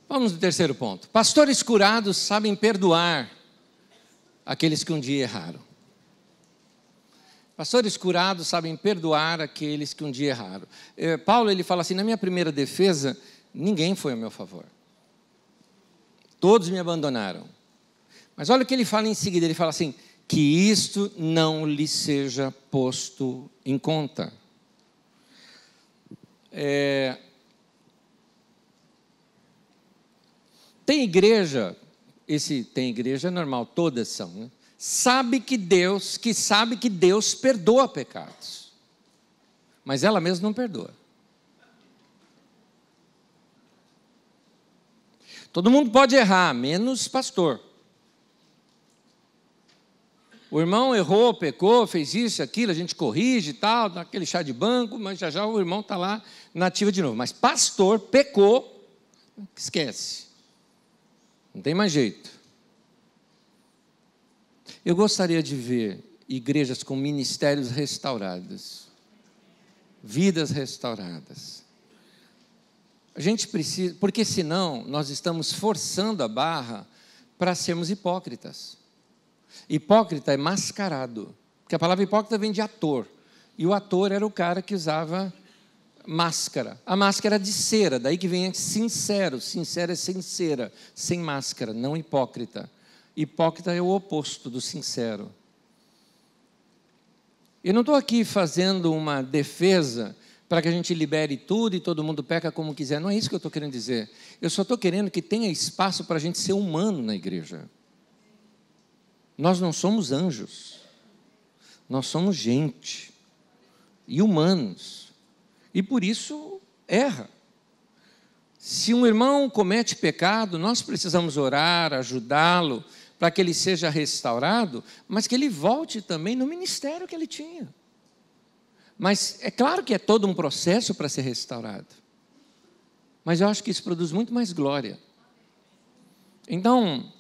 Vamos no terceiro ponto. Pastores curados sabem perdoar aqueles que um dia erraram. Pastores curados sabem perdoar aqueles que um dia erraram. Paulo, ele fala assim, na minha primeira defesa, ninguém foi a meu favor. Todos me abandonaram. Mas olha o que ele fala em seguida, ele fala assim, que isto não lhe seja posto em conta. Tem igreja normal, todas são, né? Sabe que Deus perdoa pecados, mas ela mesma não perdoa. Todo mundo pode errar, menos pastor. O irmão errou, pecou, fez isso, aquilo, a gente corrige e tal, dá aquele chá de banco, mas já o irmão está lá na ativa de novo. Mas pastor pecou, esquece. Não tem mais jeito. Eu gostaria de ver igrejas com ministérios restaurados, vidas restauradas. A gente precisa, porque senão nós estamos forçando a barra para sermos hipócritas. Hipócrita é mascarado, porque a palavra hipócrita vem de ator, e o ator era o cara que usava máscara. A máscara de cera, daí que vem sincero. Sincero é sem cera, sem máscara, não hipócrita. Hipócrita é o oposto do sincero. Eu não estou aqui fazendo uma defesa para que a gente libere tudo e todo mundo peca como quiser. Não é isso que eu estou querendo dizer. Eu só estou querendo que tenha espaço para a gente ser humano na igreja. Nós não somos anjos. Nós somos gente. E humanos. E por isso, erra. Se um irmão comete pecado, nós precisamos orar, ajudá-lo, para que ele seja restaurado, mas que ele volte também no ministério que ele tinha. Mas é claro que é todo um processo para ser restaurado. Mas eu acho que isso produz muito mais glória. Então,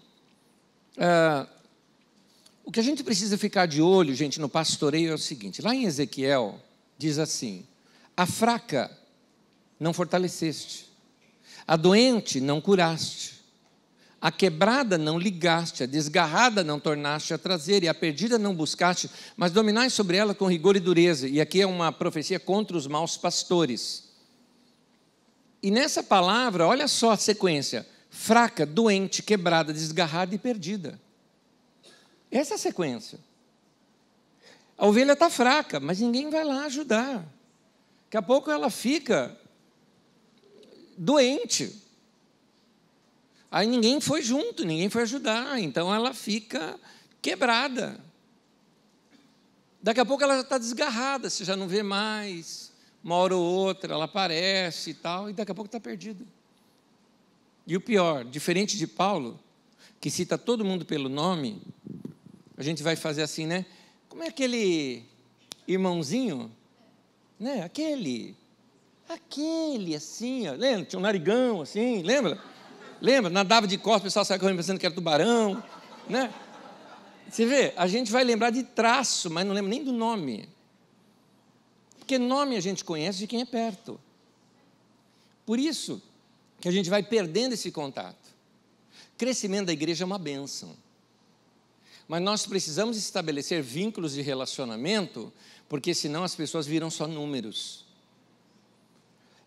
o que a gente precisa ficar de olho, gente, no pastoreio é o seguinte. Lá em Ezequiel, diz assim, a fraca não fortaleceste, a doente não curaste, a quebrada não ligaste, a desgarrada não tornaste a trazer, e a perdida não buscaste, mas dominai sobre ela com rigor e dureza. E aqui é uma profecia contra os maus pastores. E nessa palavra, olha só a sequência, fraca, doente, quebrada, desgarrada e perdida. Essa é a sequência. A ovelha está fraca, mas ninguém vai lá ajudar. Daqui a pouco ela fica doente. Aí ninguém foi junto, ninguém foi ajudar, então ela fica quebrada. Daqui a pouco ela já está desgarrada, você já não vê mais, uma hora ou outra ela aparece e tal, e daqui a pouco está perdida. E o pior, diferente de Paulo, que cita todo mundo pelo nome, a gente vai fazer assim, né? Como é aquele irmãozinho? Né? Aquele assim, ó, lembra? Tinha um narigão assim, lembra? Lembra? Nadava de costas, o pessoal saia correndo pensando que era tubarão, né? Você vê, a gente vai lembrar de traço, mas não lembra nem do nome. Porque nome a gente conhece de quem é perto. Por isso que a gente vai perdendo esse contato. Crescimento da igreja é uma bênção. Mas nós precisamos estabelecer vínculos de relacionamento, porque senão as pessoas viram só números.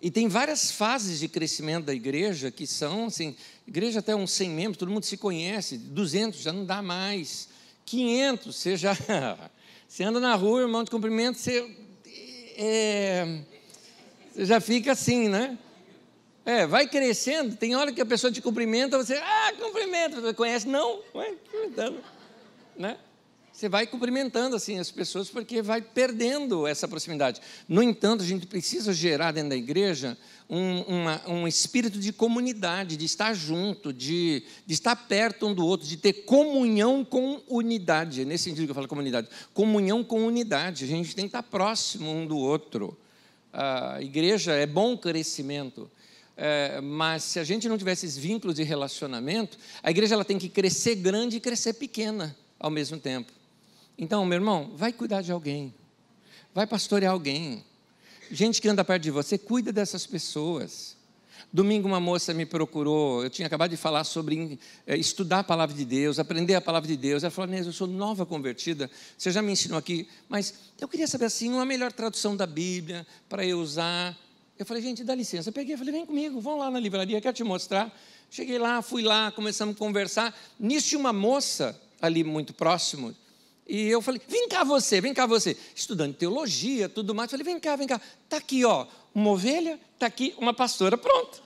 E tem várias fases de crescimento da igreja que são, assim, igreja até uns 100 membros, todo mundo se conhece, 200 já não dá mais, 500 você já, você anda na rua, irmão, de cumprimento, você já fica assim, né? Vai crescendo, tem hora que a pessoa te cumprimenta, você, cumprimenta, você conhece? Não, vai cumprimentando, né? Você vai cumprimentando assim as pessoas porque vai perdendo essa proximidade. No entanto, a gente precisa gerar dentro da igreja um espírito de comunidade, de estar junto, de estar perto um do outro, de ter comunhão com unidade. É nesse sentido que eu falo comunidade. Comunhão com unidade. A gente tem que estar próximo um do outro. A igreja é bom crescimento. mas se a gente não tiver esses vínculos de relacionamento, a igreja ela tem que crescer grande e crescer pequena ao mesmo tempo. Então, meu irmão, vai cuidar de alguém, vai pastorear alguém. Gente que anda perto de você, cuida dessas pessoas. Domingo uma moça me procurou, eu tinha acabado de falar sobre estudar a palavra de Deus, aprender a palavra de Deus. Ela falou: Inês, eu sou nova convertida, você já me ensinou aqui, mas eu queria saber assim, uma melhor tradução da Bíblia para eu usar. Eu falei: gente, dá licença. Eu peguei, falei: vem comigo, vamos lá na livraria, quero te mostrar. Cheguei lá, fui lá, começamos a conversar. Nisso tinha uma moça ali muito próximo, e eu falei: vem cá você, estudando teologia, tudo mais. Eu falei: vem cá, está aqui, ó, uma ovelha, está aqui uma pastora, pronto,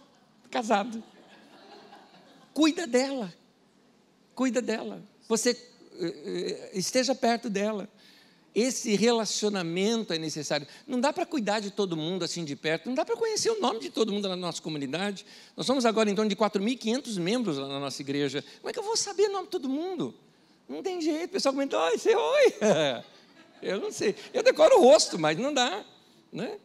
casado. Cuida dela, você esteja perto dela. Esse relacionamento é necessário. Não dá para cuidar de todo mundo assim de perto, não dá para conhecer o nome de todo mundo na nossa comunidade. Nós somos agora em torno de 4.500 membros lá na nossa igreja. Como é que eu vou saber o nome de todo mundo? Não tem jeito. O pessoal comenta: oi, você oi. Eu não sei. Eu decoro o rosto, mas não dá, né?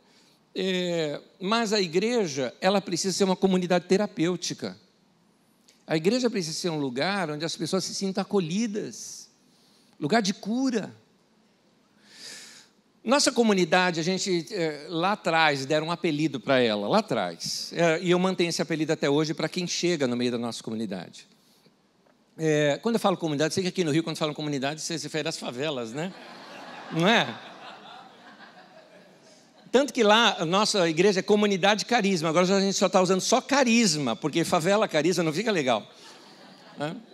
Mas a igreja, ela precisa ser uma comunidade terapêutica. A igreja precisa ser um lugar onde as pessoas se sintam acolhidas, lugar de cura. Nossa comunidade, a gente, lá atrás, deram um apelido para ela, lá atrás. E eu mantenho esse apelido até hoje para quem chega no meio da nossa comunidade. Quando eu falo comunidade, sei que aqui no Rio, quando falam comunidade, você se refere às favelas, né? Não é? Tanto que lá, a nossa igreja é comunidade carisma. Agora a gente só está usando só carisma, porque favela, carisma, não fica legal.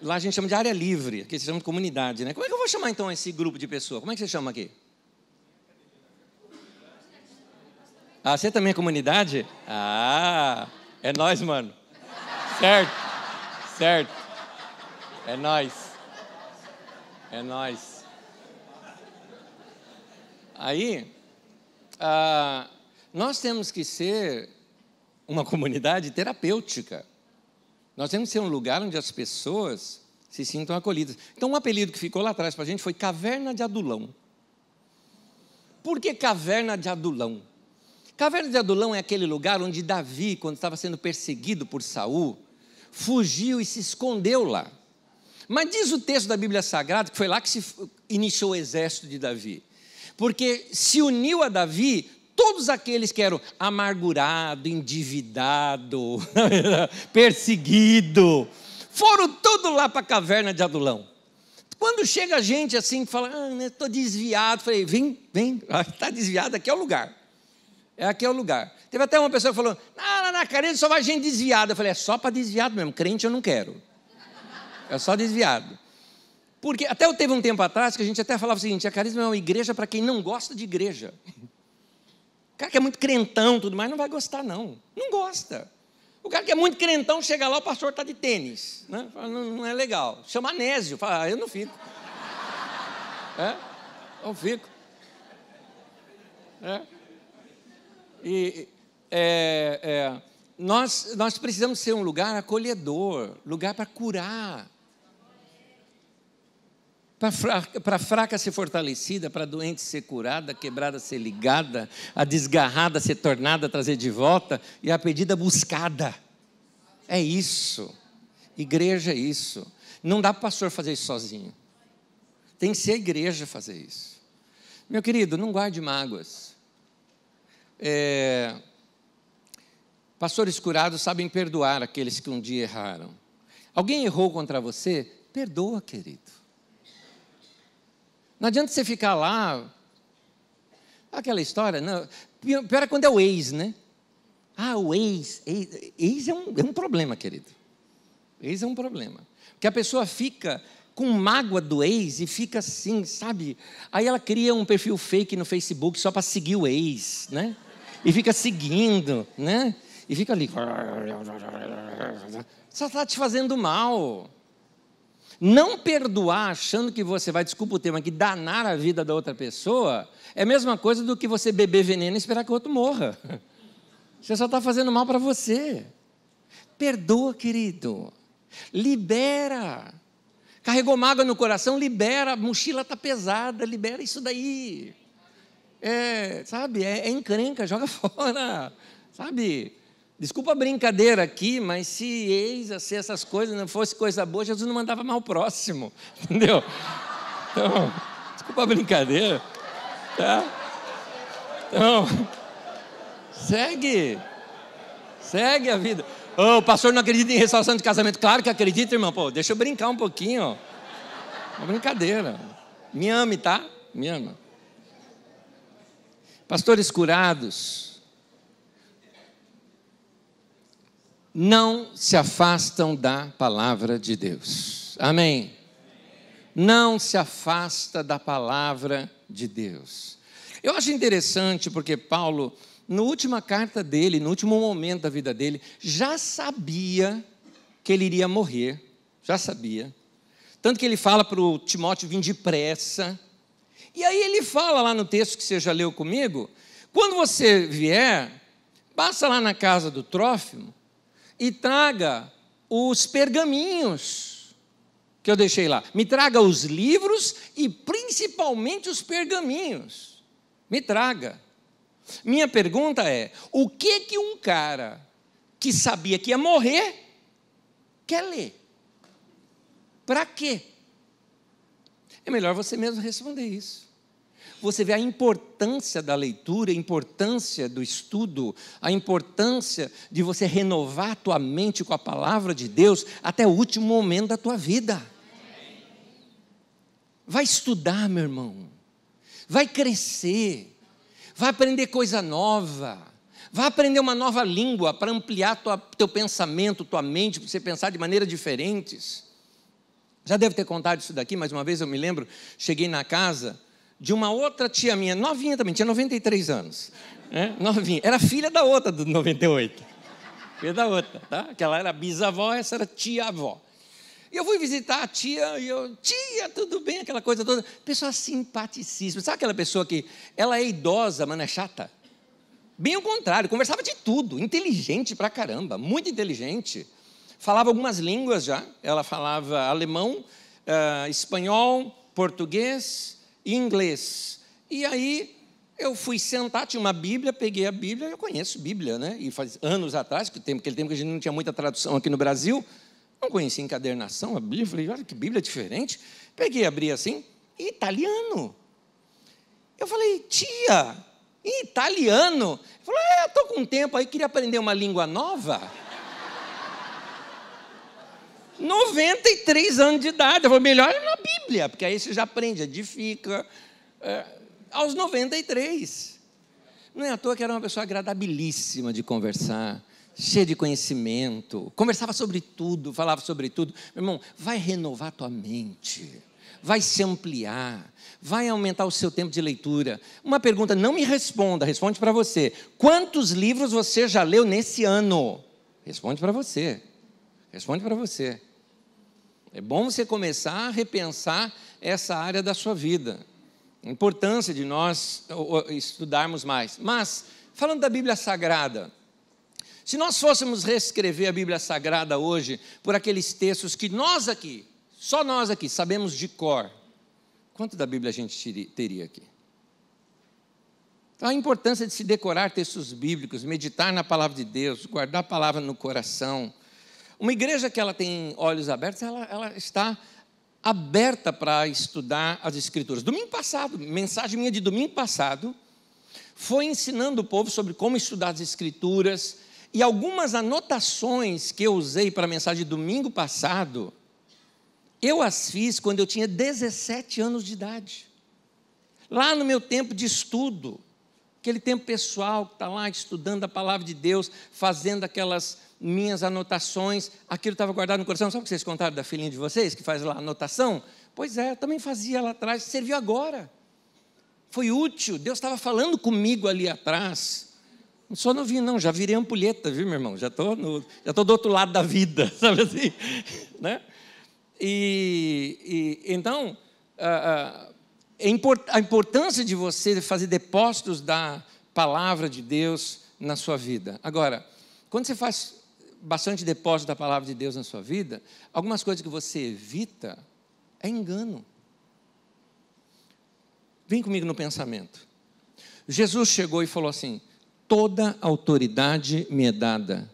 Lá a gente chama de área livre, aqui se chama de comunidade, né? Como é que eu vou chamar, então, esse grupo de pessoas? Como é que você chama aqui? Ah, você também é comunidade? Ah, é nós, mano. Certo. É nós. Aí, nós temos que ser uma comunidade terapêutica. Nós temos que ser um lugar onde as pessoas se sintam acolhidas. Então, um apelido que ficou lá atrás para a gente foi Caverna de Adulão. Por que Caverna de Adulão? Caverna de Adulão é aquele lugar onde Davi, quando estava sendo perseguido por Saul, fugiu e se escondeu lá. Mas diz o texto da Bíblia Sagrada que foi lá que se iniciou o exército de Davi. Porque se uniu a Davi todos aqueles que eram amargurado, endividado, perseguido, foram todos lá para a Caverna de Adulão. Quando chega a gente assim, fala: estou desviado. Falei: vem, está desviado, aqui é o lugar. Aqui é o lugar. Teve até uma pessoa que falou: na carência só vai gente desviada. Eu falei: é só para desviado mesmo, crente eu não quero. É só desviado. Porque até teve um tempo atrás que a gente até falava o seguinte: a Carisma é uma igreja para quem não gosta de igreja. O cara que é muito crentão, tudo mais, não vai gostar, não. Não gosta. O cara que é muito crentão, chega lá, o pastor está de tênis. Né? Não é legal. Chama Anésio. Fala: eu não fico. Eu fico. Nós precisamos ser um lugar acolhedor, lugar para curar, para a fraca ser fortalecida, para a doente ser curada, a quebrada ser ligada, a desgarrada ser tornada a trazer de volta e a pedida buscada. É isso. Igreja é isso. Não dá para o pastor fazer isso sozinho. Tem que ser a igreja fazer isso. Meu querido, não guarde mágoas. Pastores curados sabem perdoar aqueles que um dia erraram. Alguém errou contra você? Perdoa, querido. Não adianta você ficar lá. Aquela história, não, pior é quando é o ex, né? O ex é um problema, querido. Ex é um problema. Porque a pessoa fica com mágoa do ex e fica assim, sabe? Aí ela cria um perfil fake no Facebook só para seguir o ex, né? E fica seguindo, né? E fica ali. Só está te fazendo mal. Não perdoar achando que você vai, desculpa o termo aqui, danar a vida da outra pessoa, é a mesma coisa do que você beber veneno e esperar que o outro morra. Você só está fazendo mal para você. Perdoa, querido. Libera. Carregou mágoa no coração, libera. A mochila está pesada, libera isso daí. Sabe, é encrenca, joga fora, sabe? Desculpa a brincadeira aqui, mas se eis a ser essas coisas, não fosse coisa boa, Jesus não mandava mal próximo, entendeu? Então, desculpa a brincadeira, tá? Então, segue a vida. Oh, o pastor não acredita em restauração de casamento. Claro que acredita, irmão. Pô, deixa eu brincar um pouquinho. Uma brincadeira. Me ame, tá? Me ama. Pastores curados não se afastam da palavra de Deus. Amém? Não se afasta da palavra de Deus. Eu acho interessante porque Paulo, na última carta dele, no último momento da vida dele, já sabia que ele iria morrer, já sabia. Tanto que ele fala para o Timóteo vir depressa. E aí ele fala lá no texto que você já leu comigo, quando você vier, passa lá na casa do Trófimo e traga os pergaminhos que eu deixei lá. Me traga os livros e principalmente os pergaminhos. Me traga. Minha pergunta é, o que um cara que sabia que ia morrer quer ler? Para quê? É melhor você mesmo responder isso. Você vê a importância da leitura, a importância do estudo, a importância de você renovar a tua mente com a palavra de Deus até o último momento da tua vida. Vai estudar, meu irmão. Vai crescer. Vai aprender coisa nova, vai aprender uma nova língua para ampliar teu pensamento, tua mente, para você pensar de maneiras diferentes. Já deve ter contado isso daqui, mas uma vez eu me lembro, cheguei na casa de uma outra tia minha, novinha também, tinha 93 anos, né? Novinha, era filha da outra do 98, filha da outra, tá? Aquela era bisavó, essa era tia-avó. E eu fui visitar a tia, e eu, tia, tudo bem, aquela coisa toda. Pessoa simpaticíssima. Sabe aquela pessoa que ela é idosa, mas não é chata? Bem ao contrário, conversava de tudo, inteligente pra caramba, muito inteligente. Falava algumas línguas já, ela falava alemão, espanhol, português e inglês. E aí eu fui sentar, tinha uma Bíblia, peguei a Bíblia, eu conheço Bíblia, né? E faz anos atrás, aquele tempo que a gente não tinha muita tradução aqui no Brasil, não conhecia encadernação, a Bíblia, falei, olha que Bíblia diferente. Peguei, abri assim, italiano. Eu falei, tia, italiano? Eu falei, eu estou com um tempo aí, queria aprender uma língua nova. 93 anos de idade, eu falei, melhor é na Bíblia, porque aí você já aprende, edifica. Aos 93. Não é à toa que era uma pessoa agradabilíssima de conversar, cheio de conhecimento, conversava sobre tudo, falava sobre tudo. Meu irmão, vai renovar a tua mente, vai se ampliar, vai aumentar o seu tempo de leitura. Uma pergunta, não me responda, responde para você. Quantos livros você já leu nesse ano? Responde para você, responde para você. É bom você começar a repensar essa área da sua vida. A importância de nós estudarmos mais. Mas, falando da Bíblia Sagrada, se nós fôssemos reescrever a Bíblia Sagrada hoje por aqueles textos que nós aqui, só nós aqui, sabemos de cor, quanto da Bíblia a gente teria aqui? Então, a importância de se decorar textos bíblicos, meditar na palavra de Deus, guardar a palavra no coração. Uma igreja que ela tem olhos abertos, ela está aberta para estudar as Escrituras. Domingo passado, mensagem minha de domingo passado, foi ensinando o povo sobre como estudar as Escrituras. E algumas anotações que eu usei para a mensagem de domingo passado, eu as fiz quando eu tinha 17 anos de idade. Lá no meu tempo de estudo, aquele tempo pessoal que está lá estudando a palavra de Deus, fazendo aquelas minhas anotações, aquilo estava guardado no coração. Sabe o que vocês contaram da filhinha de vocês, que faz lá a anotação? Pois é, eu também fazia lá atrás, serviu agora. Foi útil, Deus estava falando comigo ali atrás. Não sou novinho, não, já virei ampulheta, viu, meu irmão? Já estou do outro lado da vida, sabe assim? Né? Então, a importância de você fazer depósitos da palavra de Deus na sua vida. Agora, quando você faz bastante depósito da palavra de Deus na sua vida, algumas coisas que você evita é engano. Vem comigo no pensamento. Jesus chegou e falou assim, toda autoridade me é dada.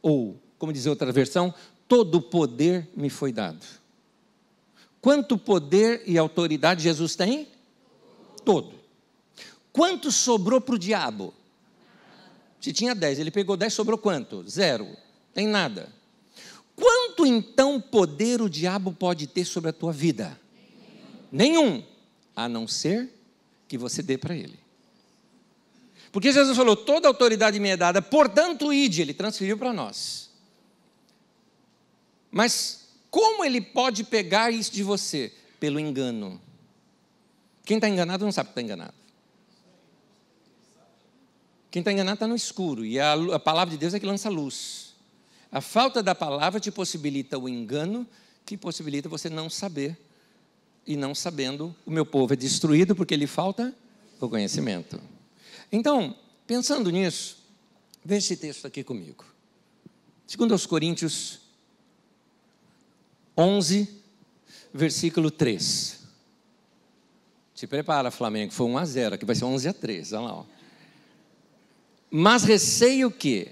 Ou, como diz outra versão, todo poder me foi dado. Quanto poder e autoridade Jesus tem? Todo. Quanto sobrou para o diabo? Se tinha 10, ele pegou 10, sobrou quanto? 0. Tem nada. Quanto então poder o diabo pode ter sobre a tua vida? Nenhum. A não ser que você dê para ele. Porque Jesus falou, toda autoridade me é dada, portanto ide, ele transferiu para nós. Mas como ele pode pegar isso de você? Pelo engano. Quem está enganado não sabe que está enganado. Quem está enganado está no escuro, e a palavra de Deus é que lança luz. A falta da palavra te possibilita o engano, que possibilita você não saber. E não sabendo, o meu povo é destruído porque lhe falta o conhecimento. Então, pensando nisso, veja esse texto aqui comigo. 2 Coríntios 11, versículo 3. Se prepara, Flamengo, foi 1-0, aqui vai ser 11-3, olha lá. Ó. Mas receio que,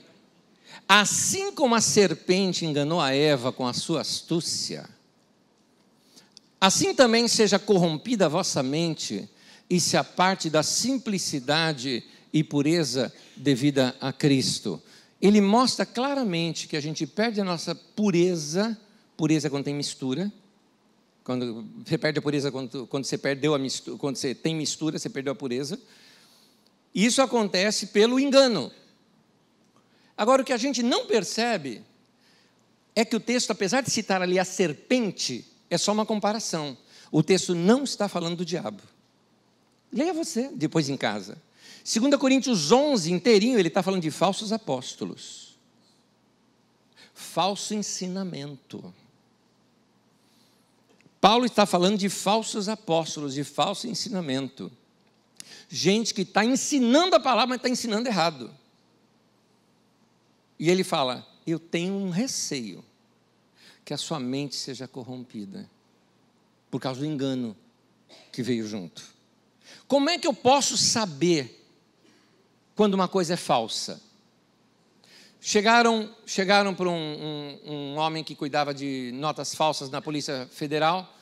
assim como a serpente enganou a Eva com a sua astúcia, assim também seja corrompida a vossa mente e se aparte da simplicidade e pureza devida a Cristo. Ele mostra claramente que a gente perde a nossa pureza quando tem mistura. Quando você perde a pureza, quando você perdeu a mistura, quando você tem mistura, você perdeu a pureza. Isso acontece pelo engano. Agora, o que a gente não percebe é que o texto, apesar de citar ali a serpente, é só uma comparação. O texto não está falando do diabo. Leia você depois em casa. 2 Coríntios 11 inteirinho, ele está falando de falsos apóstolos. Falso ensinamento. Paulo está falando de falsos apóstolos, de falso ensinamento. Gente que está ensinando a palavra, mas está ensinando errado. E ele fala, eu tenho um receio que a sua mente seja corrompida por causa do engano que veio junto. Como é que eu posso saber quando uma coisa é falsa? Chegaram para um homem que cuidava de notas falsas na Polícia Federal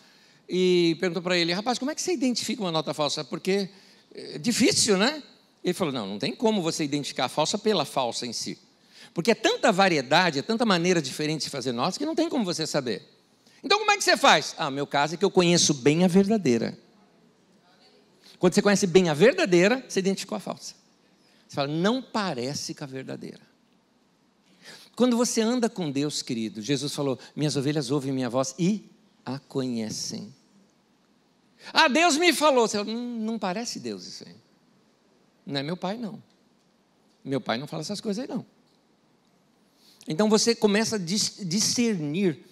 e perguntou para ele, rapaz, como é que você identifica uma nota falsa? Porque é difícil, né? Ele falou, não tem como você identificar a falsa pela falsa em si. Porque é tanta variedade, é tanta maneira diferente de fazer notas que não tem como você saber. Então como é que você faz? Ah, meu caso é que eu conheço bem a verdadeira. Quando você conhece bem a verdadeira, você identificou a falsa. Você fala, não parece com a verdadeira. Quando você anda com Deus, querido, Jesus falou, minhas ovelhas ouvem minha voz e a conhecem. Ah, Deus me falou. Você fala, não parece Deus isso aí. Não é meu pai, não. Meu pai não fala essas coisas aí, não. Então você começa a discernir.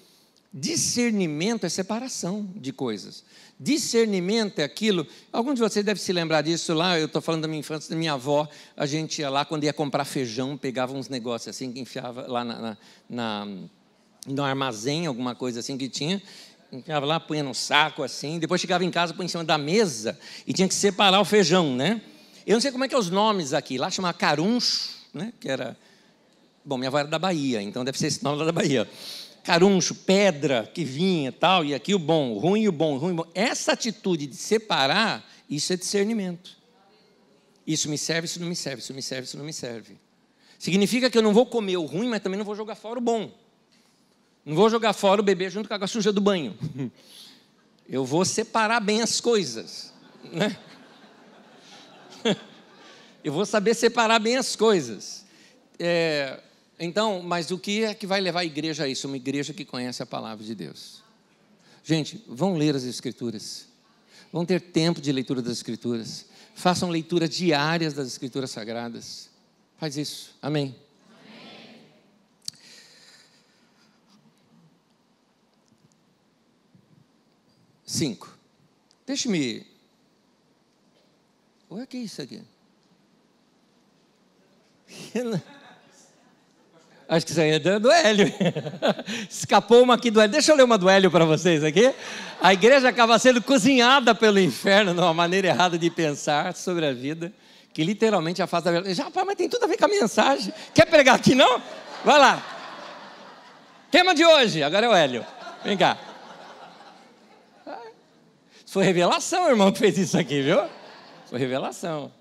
Discernimento é separação de coisas. Discernimento é aquilo. Alguns de vocês devem se lembrar disso lá. Eu estou falando da minha infância, da minha avó. A gente ia lá, quando ia comprar feijão, pegava uns negócios assim, que enfiava lá no armazém, alguma coisa assim que tinha. Enfiava lá, punha no saco assim. Depois chegava em casa, punha em cima da mesa e tinha que separar o feijão, né? Eu não sei como é que é os nomes aqui. Lá chamava caruncho, né? Que era... Bom, minha avó era da Bahia, então deve ser esse nome lá da Bahia. Caruncho, pedra que vinha, tal, e aqui o bom, o ruim e o bom, o ruim e o bom. Essa atitude de separar, isso é discernimento. Isso me serve, isso não me serve, isso me serve, isso não me serve. Significa que eu não vou comer o ruim, mas também não vou jogar fora o bom. Não vou jogar fora o bebê junto com a água suja do banho. Eu vou separar bem as coisas, né? Eu vou saber separar bem as coisas. Então, mas o que é que vai levar a igreja a isso? Uma igreja que conhece a palavra de Deus. Gente, vão ler as Escrituras. Vão ter tempo de leitura das Escrituras. Façam leituras diárias das Escrituras Sagradas. Faz isso. Amém. Amém. 5. Deixe-me... O que é isso aqui? Acho que isso aí é do Hélio. Escapou uma aqui do Hélio. Deixa eu ler uma do Hélio para vocês aqui. A igreja acaba sendo cozinhada pelo inferno de uma maneira errada de pensar sobre a vida, que literalmente afasta a verdade. Já, mas tem tudo a ver com a mensagem. Quer pregar aqui, não? Vai lá. Tema de hoje, agora é o Hélio. Vem cá. Foi revelação, irmão, que fez isso aqui, viu? Foi revelação.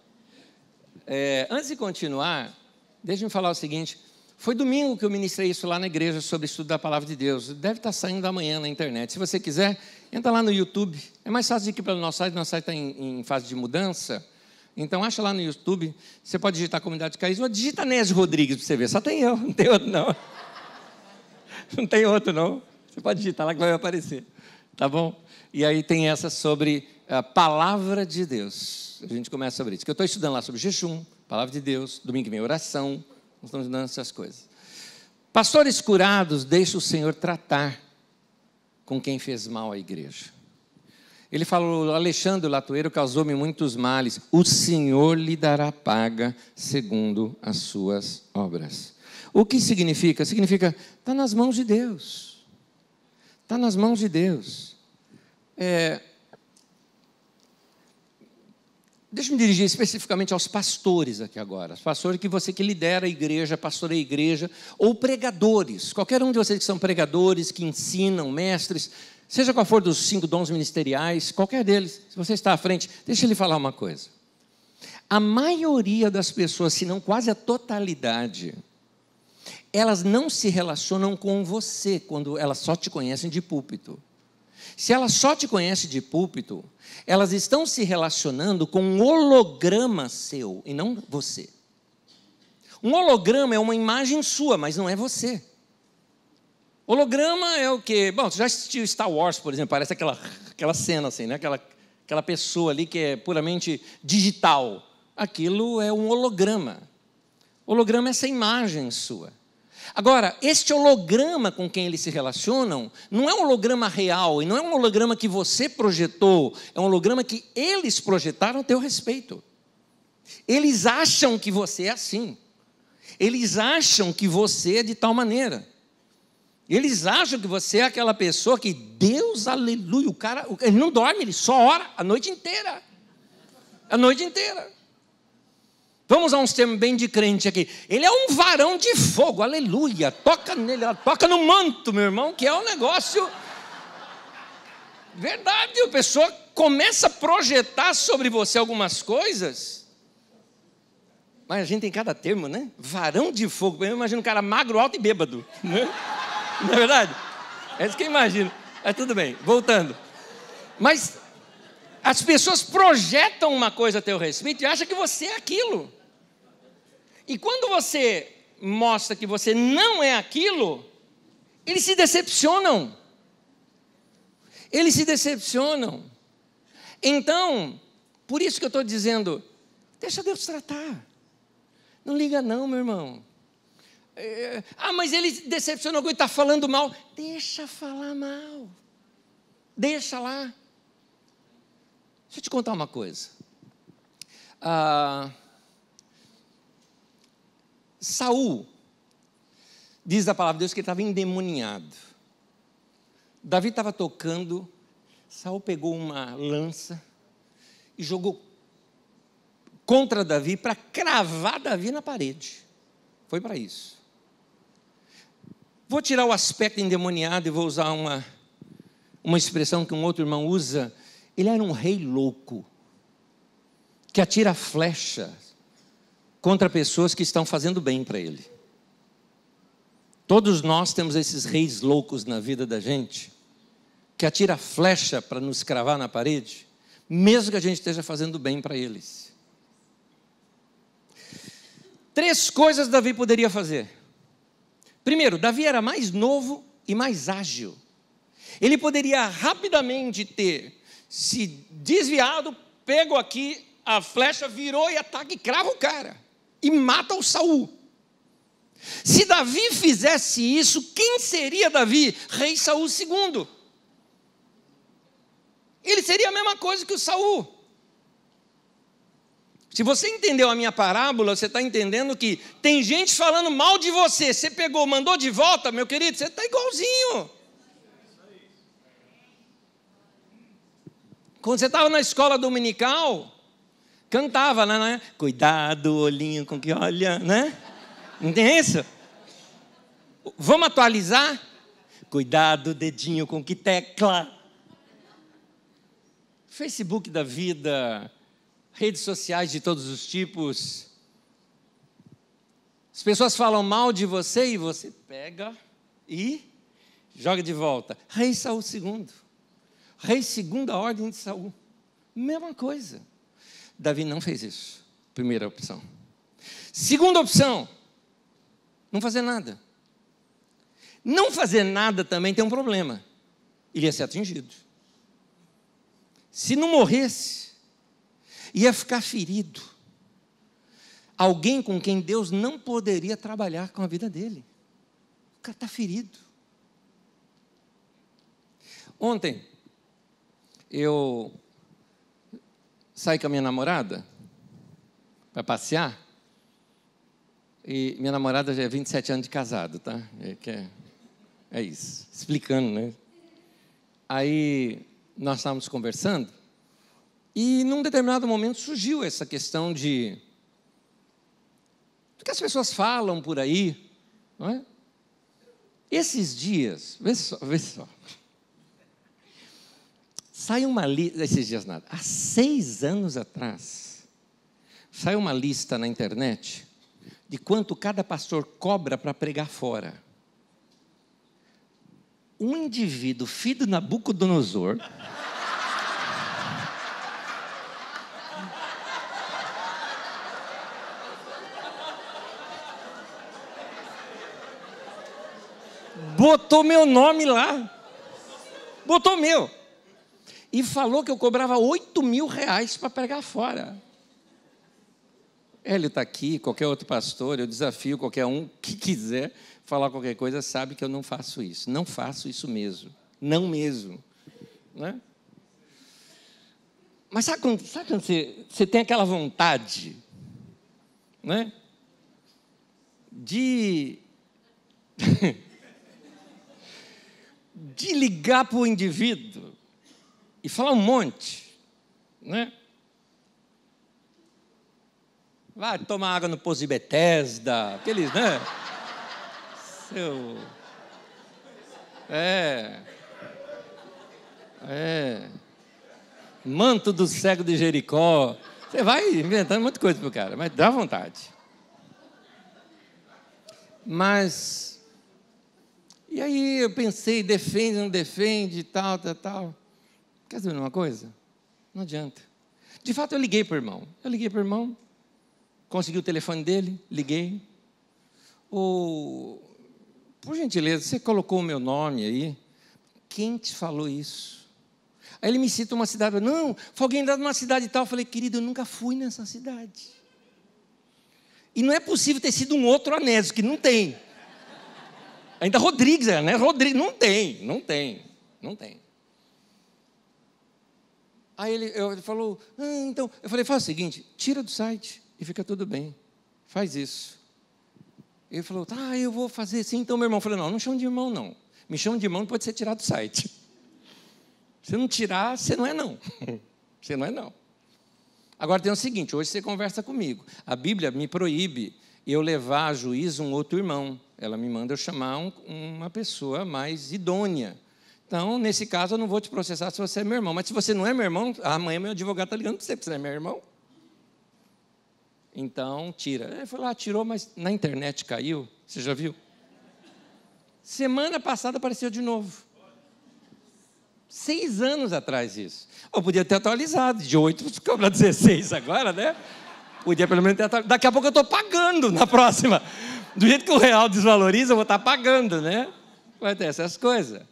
Antes de continuar, deixa-me falar o seguinte. Foi domingo que eu ministrei isso lá na igreja sobre o estudo da Palavra de Deus. Deve estar saindo amanhã na internet. Se você quiser, entra lá no YouTube. É mais fácil de ir pelo nosso site está em fase de mudança. Então, acha lá no YouTube. Você pode digitar Comunidade Carisma. Digita Nésio Rodrigues para você ver. Só tem eu, não tem outro não. Não tem outro não. Você pode digitar lá que vai aparecer. Tá bom? E aí tem essa sobre a Palavra de Deus. A gente começa sobre isso. Que eu estou estudando lá sobre jejum, Palavra de Deus. Domingo que vem oração. Nós estamos dando essas coisas. Pastores curados, deixa o Senhor tratar com quem fez mal à igreja. Ele falou, Alexandre Latoeiro causou-me muitos males. O Senhor lhe dará paga segundo as suas obras. O que significa? Significa, está nas mãos de Deus. Está nas mãos de Deus. Deixa eu me dirigir especificamente aos pastores aqui agora. Os pastores que você que lidera a igreja, pastoreia a igreja, ou pregadores. Qualquer um de vocês que são pregadores, que ensinam, mestres, seja qual for dos 5 dons ministeriais, qualquer deles, se você está à frente, deixa ele falar uma coisa. A maioria das pessoas, se não quase a totalidade, elas não se relacionam com você quando elas só te conhecem de púlpito. Se elas só te conhecem de púlpito, elas estão se relacionando com um holograma seu e não você. Um holograma é uma imagem sua, mas não é você. Holograma é o quê? Bom, você já assistiu Star Wars, por exemplo, parece aquela cena assim, né? Aquela pessoa ali que é puramente digital. Aquilo é um holograma. Holograma é essa imagem sua. Agora, este holograma com quem eles se relacionam, não é um holograma real, e não é um holograma que você projetou, é um holograma que eles projetaram a teu respeito. Eles acham que você é assim. Eles acham que você é de tal maneira. Eles acham que você é aquela pessoa que, Deus, aleluia, o cara, ele não dorme, ele só ora a noite inteira. A noite inteira. Vamos a uns termos bem de crente aqui. Ele é um varão de fogo, aleluia. Toca nele, toca no manto, meu irmão, que é um negócio... Verdade, a pessoa começa a projetar sobre você algumas coisas. Mas a gente tem cada termo, né? Varão de fogo. Eu imagino um cara magro, alto e bêbado. Né? Não é verdade? É isso que eu imagino. Mas tudo bem, voltando. Mas as pessoas projetam uma coisa a teu respeito e acham que você é aquilo. E quando você mostra que você não é aquilo, eles se decepcionam. Eles se decepcionam. Então, por isso que eu estou dizendo, deixa Deus tratar. Não liga não, meu irmão. Mas ele decepcionou alguém, está falando mal. Deixa falar mal. Deixa lá. Deixa eu te contar uma coisa. Saul, diz a palavra de Deus que ele estava endemoniado. Davi estava tocando, Saul pegou uma lança e jogou contra Davi para cravar Davi na parede. Foi para isso. Vou tirar o aspecto endemoniado e vou usar uma expressão que um outro irmão usa. Ele era um rei louco, que atira flecha contra pessoas que estão fazendo bem para ele. Todos nós temos esses reis loucos na vida da gente, que atira flecha para nos cravar na parede, mesmo que a gente esteja fazendo bem para eles. 3 coisas Davi poderia fazer. Primeiro, Davi era mais novo e mais ágil. Ele poderia rapidamente ter se desviado, pego aqui, a flecha virou e ataca e crava o cara. E mata o Saul. Se Davi fizesse isso, quem seria Davi? Rei Saul II. Ele seria a mesma coisa que o Saul. Se você entendeu a minha parábola, você está entendendo que tem gente falando mal de você. Você pegou, mandou de volta, meu querido, você está igualzinho. Quando você estava na escola dominical, Cantava, né? Cuidado, olhinho com que olha, né? Não tem isso? Vamos atualizar? Cuidado, dedinho com que tecla. Facebook da vida, redes sociais de todos os tipos. As pessoas falam mal de você e você pega e joga de volta. Rei Saul II. Rei segunda ordem de Saul. Mesma coisa. Davi não fez isso. Primeira opção. Segunda opção. Não fazer nada. Não fazer nada também tem um problema. Ele ia ser atingido. Se não morresse, ia ficar ferido. Alguém com quem Deus não poderia trabalhar com a vida dele. O cara está ferido. Ontem, eu saí com a minha namorada para passear. E minha namorada já é 27 anos de casado, tá? É isso, explicando, né? Aí nós estávamos conversando e num determinado momento surgiu essa questão de o que as pessoas falam por aí, não é? Esses dias, vê só. Saiu uma lista, esses dias nada, há 6 anos atrás, saiu uma lista na internet de quanto cada pastor cobra para pregar fora. Um indivíduo, filho de Nabucodonosor, botou meu nome lá, botou meu, e falou que eu cobrava R$8.000 para pregar fora. Ele está aqui, qualquer outro pastor, eu desafio qualquer um que quiser falar qualquer coisa, sabe que eu não faço isso. Não faço isso mesmo. Não mesmo. Né? Mas sabe quando você tem aquela vontade, né? De ligar para o indivíduo e falar um monte, né? Vai tomar água no Poço de Betesda, aqueles, né? Manto do cego de Jericó. Você vai inventando muita coisa pro cara, mas dá vontade. Mas, e aí eu pensei, defende, não defende, tal. Quer dizer uma coisa? Não adianta. De fato, eu liguei para o irmão. Consegui o telefone dele, liguei. Por gentileza, você colocou o meu nome aí? Quem te falou isso? Aí ele me cita uma cidade. Não, foi alguém lá de uma cidade e tal. Eu falei, querido, eu nunca fui nessa cidade. E não é possível ter sido um outro Anésio, que não tem. Ainda Rodrigues, né? Rodrigues, não tem. Aí ele falou, então, eu falei, faz o seguinte, tira do site e fica tudo bem. Faz isso. Ele falou, eu vou fazer assim. Então meu irmão falou, não chama de irmão não. Me chama de irmão, pode ser tirado do site. Se não tirar, você não é não. Você não é não. Agora tem o seguinte, hoje você conversa comigo. A Bíblia me proíbe eu levar a juízo um outro irmão. Ela me manda eu chamar uma pessoa mais idônea. Então, nesse caso, eu não vou te processar se você é meu irmão. Mas se você não é meu irmão, amanhã meu advogado está ligando para você, porque você não é meu irmão. Então, tira. Ele falou, tirou, mas na internet caiu. Você já viu? Semana passada apareceu de novo. 6 anos atrás isso. Eu podia ter atualizado, de 8 para 16 agora, né? Podia pelo menos ter atualizado. Daqui a pouco eu estou pagando na próxima. Do jeito que o real desvaloriza, eu vou estar pagando, né? Vai ter essas coisas.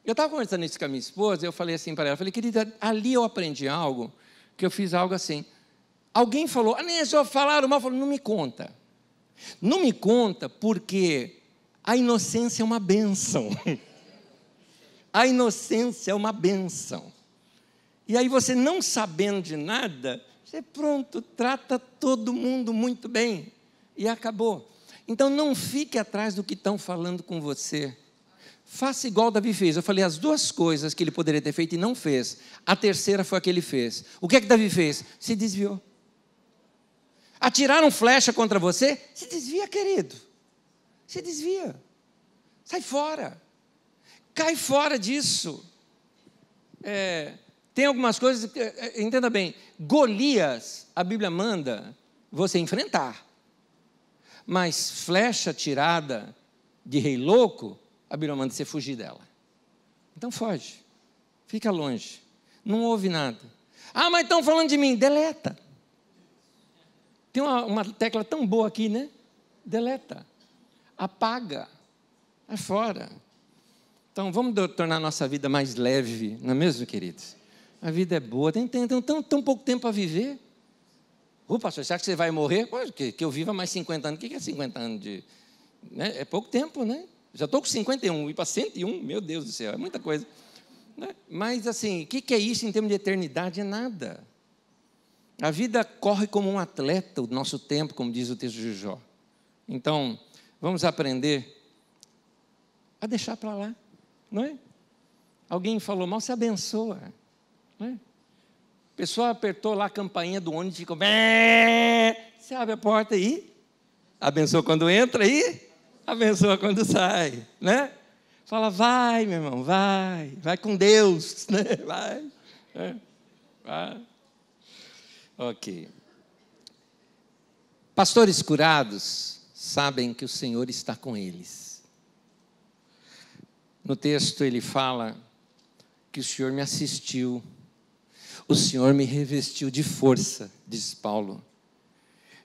Eu estava conversando isso com a minha esposa, e eu falei assim para ela, querida, ali eu aprendi algo, que eu fiz algo assim. Alguém falou, Anésio, falaram mal, falou, não me conta. Não me conta porque a inocência é uma bênção. A inocência é uma bênção. E aí você não sabendo de nada, você pronto, trata todo mundo muito bem. E acabou. Então não fique atrás do que estão falando com você. faça igual Davi fez. Eu falei as duas coisas que ele poderia ter feito e não fez. A terceira foi a que ele fez. O que é que Davi fez? Se desviou. Atiraram flecha contra você? Se desvia, querido. Se desvia. Sai fora. Cai fora disso. Tem algumas coisas, entenda bem, Golias, a Bíblia manda você enfrentar. Mas flecha tirada de rei louco, a Bíblia manda você fugir dela. Então foge. Fica longe. Não ouve nada. Ah, mas estão falando de mim. Deleta. Tem uma tecla tão boa aqui, né? Deleta. Apaga. É fora. Então, vamos tornar a nossa vida mais leve, não é mesmo, queridos? A vida é boa, tem tão pouco tempo a viver. Pastor, você acha que você vai morrer? Que eu viva mais 50 anos. O que é 50 anos de... Né? É pouco tempo, né? Já estou com 51, ir para 101, meu Deus do céu, é muita coisa. Né? Mas, assim, o que é isso em termos de eternidade? É nada. A vida corre como um atleta, o nosso tempo, como diz o texto de Jó. Então, vamos aprender a deixar para lá. Não é? Alguém falou mal, se abençoa. Não é? A pessoa apertou lá a campainha do ônibus e ficou... Você abre a porta aí, abençoa quando entra aí, abençoa quando sai. Né? Fala, vai, meu irmão, vai com Deus. Né? Vai. Ok. Pastores curados sabem que o Senhor está com eles. No texto ele fala que o Senhor me assistiu, o Senhor me revestiu de força, diz Paulo.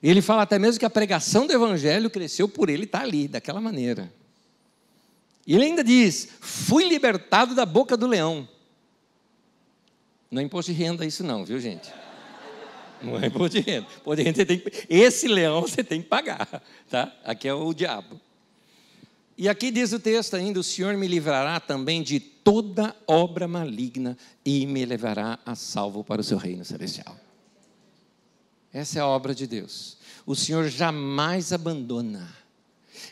E ele fala até mesmo que a pregação do Evangelho cresceu por ele estar ali, daquela maneira. E ele ainda diz, fui libertado da boca do leão. Não é imposto de renda isso não, viu gente? Não é imposto de renda. Imposto de renda você tem que... Esse leão você tem que pagar, tá? Aqui é o diabo. E aqui diz o texto ainda, o Senhor me livrará também de toda obra maligna e me levará a salvo para o seu reino celestial. Essa é a obra de Deus. O Senhor jamais abandona.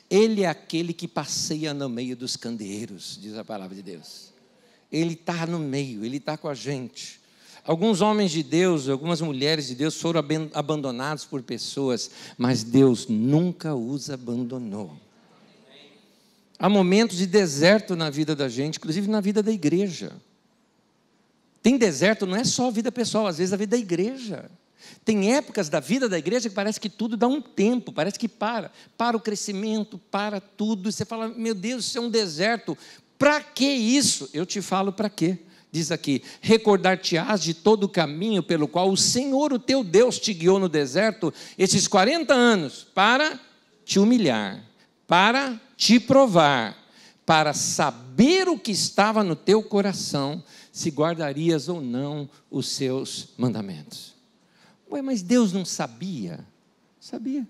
Ele é aquele que passeia no meio dos candeeiros, diz a palavra de Deus. Ele está no meio, Ele está com a gente. Alguns homens de Deus, algumas mulheres de Deus foram abandonados por pessoas, mas Deus nunca os abandonou. Há momentos de deserto na vida da gente, inclusive na vida da igreja. Tem deserto, não é só a vida pessoal, às vezes a vida da igreja. Tem épocas da vida da igreja que parece que tudo dá um tempo, parece que para o crescimento, para tudo. E você fala, meu Deus, isso é um deserto. Para que isso? Eu te falo para quê. Diz aqui, recordar-te-ás de todo o caminho pelo qual o Senhor, o teu Deus, te guiou no deserto, esses 40 anos, para te humilhar, para te provar, para saber o que estava no teu coração, se guardarias ou não os seus mandamentos. Ué, mas Deus não sabia? Sabia.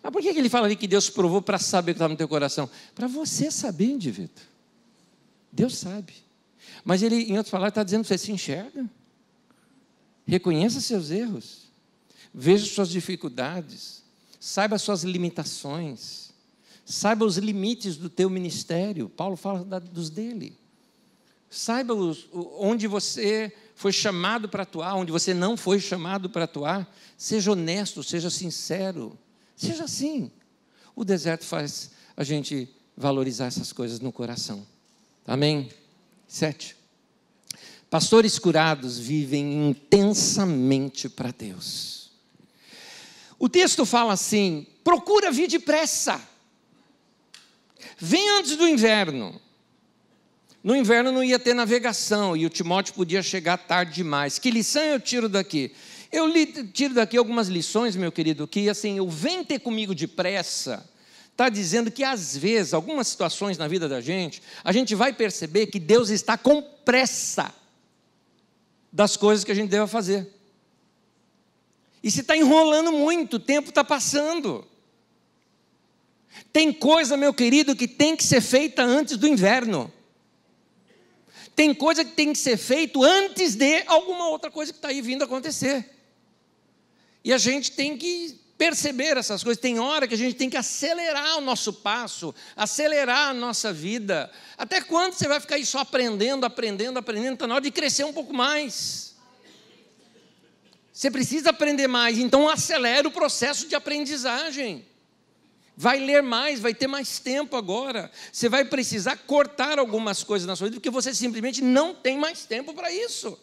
Mas por que ele fala ali que Deus provou para saber o que estava no teu coração? Para você saber, indivíduo. Deus sabe. Mas ele, em outras palavras, está dizendo, você se enxerga. Reconheça seus erros. Veja suas dificuldades. Saiba suas limitações. Saiba os limites do teu ministério. Paulo fala dos dele. Saiba onde você foi chamado para atuar, onde você não foi chamado para atuar. Seja honesto, seja sincero. Seja assim. O deserto faz a gente valorizar essas coisas no coração. Amém? 7. Pastores curados vivem intensamente para Deus. O texto fala assim, procura vir depressa. Vem antes do inverno. No inverno não ia ter navegação e o Timóteo podia chegar tarde demais. Que lição eu tiro daqui? Eu tiro daqui algumas lições, meu querido, que assim, o vem ter comigo depressa, está dizendo que às vezes, algumas situações na vida da gente, a gente vai perceber que Deus está com pressa das coisas que a gente deve fazer. E se está enrolando muito, o tempo está passando. Tem coisa, meu querido, que tem que ser feita antes do inverno. Tem coisa que tem que ser feita antes de alguma outra coisa que está aí vindo acontecer. E a gente tem que perceber essas coisas. Tem hora que a gente tem que acelerar o nosso passo, acelerar a nossa vida. Até quando você vai ficar aí só aprendendo? Está na hora de crescer um pouco mais. Você precisa aprender mais, então acelera o processo de aprendizagem. Vai ler mais, vai ter mais tempo agora. Você vai precisar cortar algumas coisas na sua vida, porque você simplesmente não tem mais tempo para isso.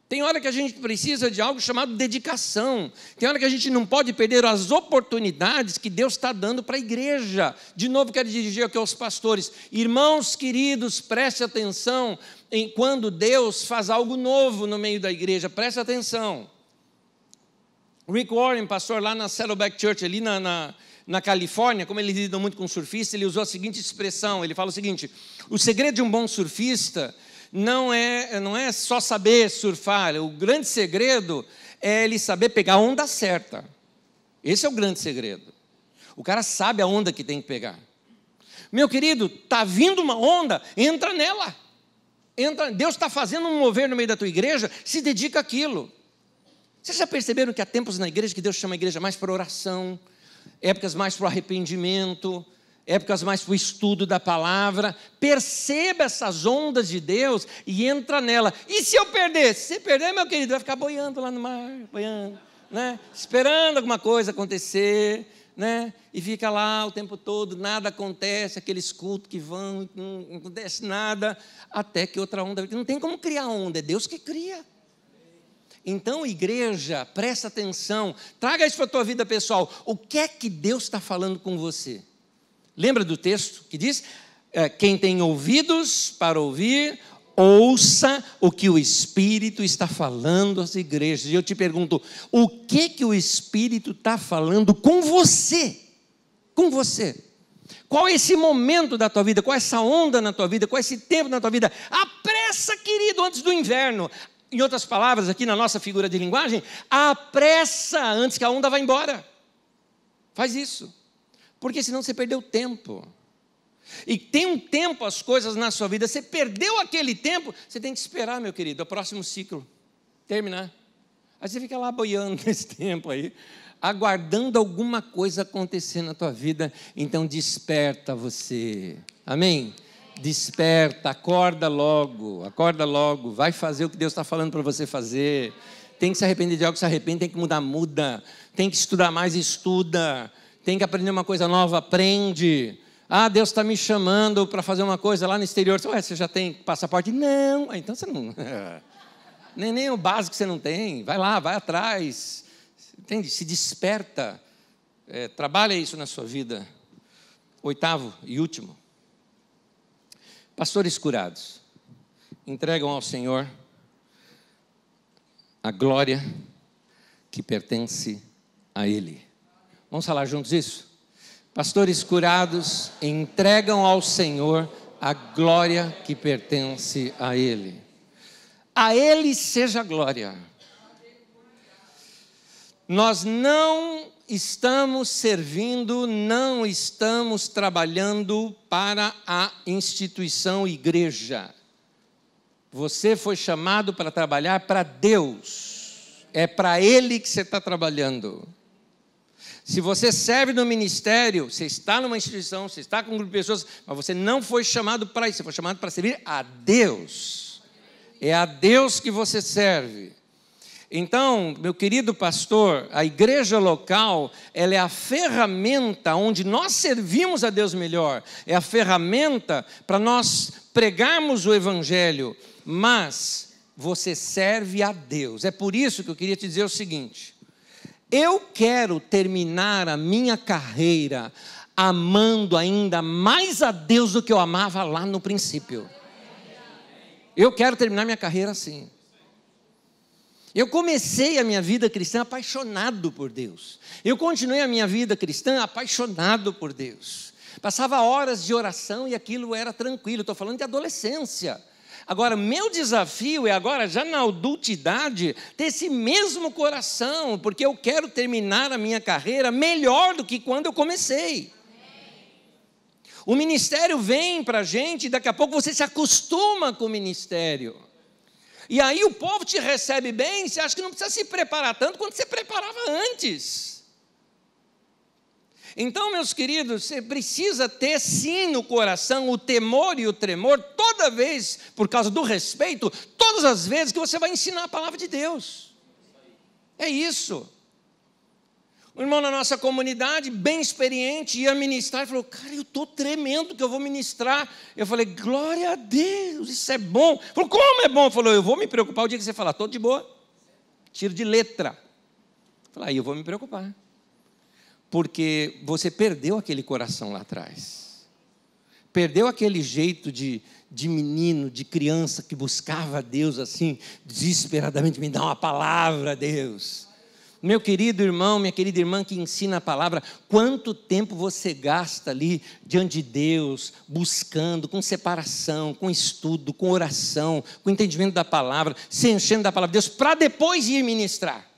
Tem hora que a gente precisa de algo chamado dedicação. Tem hora que a gente não pode perder as oportunidades que Deus está dando para a igreja. De novo, quero dirigir aqui aos pastores. Irmãos queridos, preste atenção quando Deus faz algo novo no meio da igreja. Preste atenção. Rick Warren, pastor lá na Saddleback Church, ali na Califórnia, como eles lidam muito com surfista, ele usou a seguinte expressão. Ele fala o seguinte: o segredo de um bom surfista não é só saber surfar. O grande segredo é ele saber pegar a onda certa. Esse é o grande segredo. O cara sabe a onda que tem que pegar. Meu querido, está vindo uma onda, entra nela. Deus está fazendo um mover no meio da tua igreja, se dedica àquilo. Vocês já perceberam que há tempos na igreja que Deus chama a igreja mais para oração, épocas mais para o arrependimento, épocas mais para o estudo da palavra? Perceba essas ondas de Deus e entra nela. E se eu perder? Se você perder, meu querido, vai ficar boiando lá no mar, boiando, né? Esperando alguma coisa acontecer, né? E fica lá o tempo todo, nada acontece, aqueles cultos que vão, não acontece nada, até que outra onda. Não tem como criar onda, é Deus que cria. Então, igreja, presta atenção, traga isso para a tua vida pessoal. O que é que Deus está falando com você? Lembra do texto que diz: quem tem ouvidos para ouvir, ouça o que o Espírito está falando às igrejas. E eu te pergunto, o que o Espírito está falando com você? Com você. Qual é esse momento da tua vida? Qual é essa onda na tua vida? Qual é esse tempo na tua vida? Apressa, querido, antes do inverno. Em outras palavras, aqui na nossa figura de linguagem, apressa antes que a onda vá embora. Faz isso. Porque senão você perdeu tempo. E tem um tempo as coisas na sua vida. Você perdeu aquele tempo, você tem que esperar, meu querido, o próximo ciclo terminar. Aí você fica lá boiando nesse tempo aí, aguardando alguma coisa acontecer na tua vida. Então desperta você. Amém? Desperta, acorda logo, vai fazer o que Deus está falando para você fazer. Tem que se arrepender de algo, se arrepende, tem que mudar, muda. Tem que estudar mais, estuda. Tem que aprender uma coisa nova, aprende. Ah, Deus está me chamando para fazer uma coisa lá no exterior. Ué, você já tem passaporte? Não. Então você não... nem o básico você não tem. Vai lá, vai atrás. Entende? Se desperta. Trabalha isso na sua vida. 8º e último. Pastores curados entregam ao Senhor a glória que pertence a Ele. Vamos falar juntos isso? Pastores curados entregam ao Senhor a glória que pertence a Ele. A Ele seja a glória. Nós não estamos servindo, não estamos trabalhando para a instituição igreja. Você foi chamado para trabalhar para Deus. É para Ele que você está trabalhando. Se você serve no ministério, você está numa instituição, você está com um grupo de pessoas, mas você não foi chamado para isso, você foi chamado para servir a Deus. É a Deus que você serve. Então, meu querido pastor, a igreja local, ela é a ferramenta onde nós servimos a Deus melhor. É a ferramenta para nós pregarmos o Evangelho, mas você serve a Deus. É por isso que eu queria te dizer o seguinte: eu quero terminar a minha carreira amando ainda mais a Deus do que eu amava lá no princípio. Eu quero terminar minha carreira assim. Eu comecei a minha vida cristã apaixonado por Deus. Eu continuei a minha vida cristã apaixonado por Deus. Passava horas de oração e aquilo era tranquilo. Estou falando de adolescência. Agora, meu desafio é agora, já na adultidade, ter esse mesmo coração, porque eu quero terminar a minha carreira melhor do que quando eu comecei. O ministério vem para a gente e daqui a pouco você se acostuma com o ministério. E aí o povo te recebe bem, você acha que não precisa se preparar tanto quanto você preparava antes. Então, meus queridos, você precisa ter sim no coração o temor e o tremor toda vez, por causa do respeito, todas as vezes que você vai ensinar a palavra de Deus. É isso. Um irmão na nossa comunidade, bem experiente, ia ministrar e falou: cara, eu estou tremendo que eu vou ministrar. Eu falei: glória a Deus, isso é bom. Ele falou: como é bom? Ele falou: eu vou me preocupar o dia que você falar, estou de boa, tiro de letra. Eu falei: aí eu vou me preocupar, porque você perdeu aquele coração lá atrás, perdeu aquele jeito de menino, de criança que buscava a Deus assim, desesperadamente, me dá uma palavra, Deus. Meu querido irmão, minha querida irmã que ensina a palavra, quanto tempo você gasta ali diante de Deus, buscando, com separação, com estudo, com oração, com entendimento da palavra, se enchendo da palavra de Deus, para depois ir ministrar.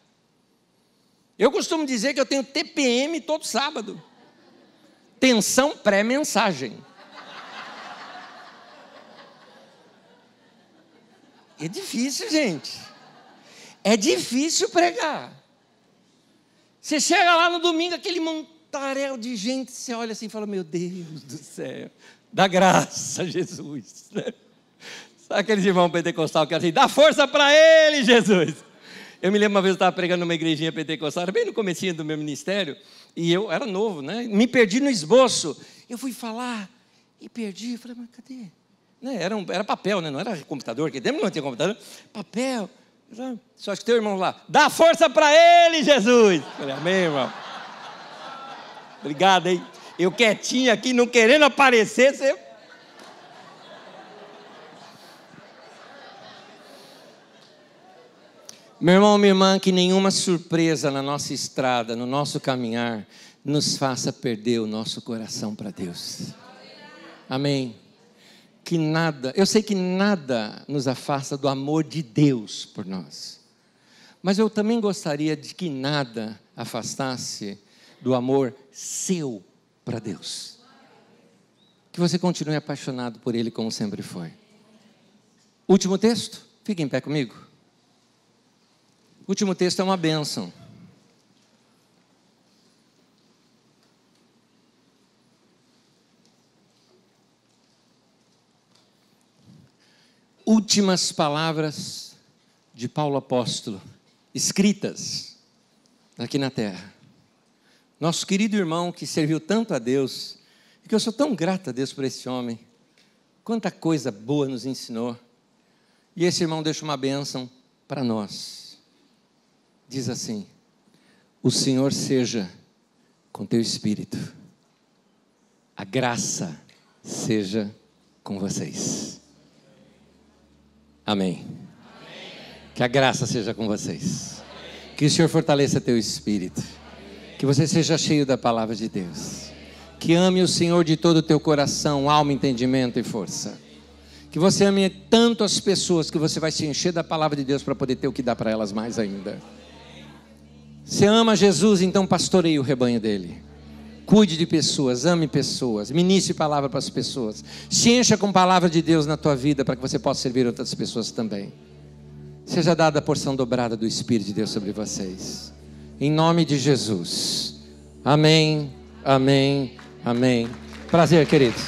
Eu costumo dizer que eu tenho TPM todo sábado, tensão pré-mensagem. É difícil, gente, é difícil pregar. Você chega lá no domingo, aquele montaréu de gente, você olha assim e fala: meu Deus do céu, dá graça, Jesus. Sabe aqueles irmãos pentecostais que assim, dá força para ele, Jesus. Eu me lembro uma vez eu estava pregando numa igrejinha pentecostal, bem no comecinho do meu ministério, e eu era novo, né? Me perdi no esboço. Eu fui falar e perdi, eu falei: mas cadê? Né? Era papel, né? Não era computador, que tempo não tinha computador, papel. Só que teu irmão lá, dá força para ele, Jesus. Eu falei: amém, irmão. Obrigado, hein? Eu quietinho aqui, não querendo aparecer, você... Meu irmão, minha irmã, que nenhuma surpresa na nossa estrada, no nosso caminhar, nos faça perder o nosso coração para Deus. Amém. Que nada, eu sei que nada nos afasta do amor de Deus por nós, mas eu também gostaria de que nada afastasse do amor seu para Deus. Que você continue apaixonado por Ele como sempre foi. Último texto, fique em pé comigo. O último texto é uma bênção. Últimas palavras de Paulo apóstolo, escritas aqui na terra. Nosso querido irmão que serviu tanto a Deus, e que eu sou tão grato a Deus por esse homem, quanta coisa boa nos ensinou. E esse irmão deixa uma bênção para nós. Diz assim: o Senhor seja com teu espírito, a graça seja com vocês. Amém. Que a graça seja com vocês. Que o Senhor fortaleça teu espírito. Que você seja cheio da palavra de Deus. Que ame o Senhor de todo o teu coração, alma, entendimento e força. Que você ame tanto as pessoas que você vai se encher da palavra de Deus para poder ter o que dar para elas mais ainda. Você ama Jesus, então pastoreie o rebanho dele. Cuide de pessoas, ame pessoas, ministre palavra para as pessoas. Se encha com palavra de Deus na tua vida para que você possa servir outras pessoas também. Seja dada a porção dobrada do Espírito de Deus sobre vocês. Em nome de Jesus. Amém, amém, amém. Prazer, queridos.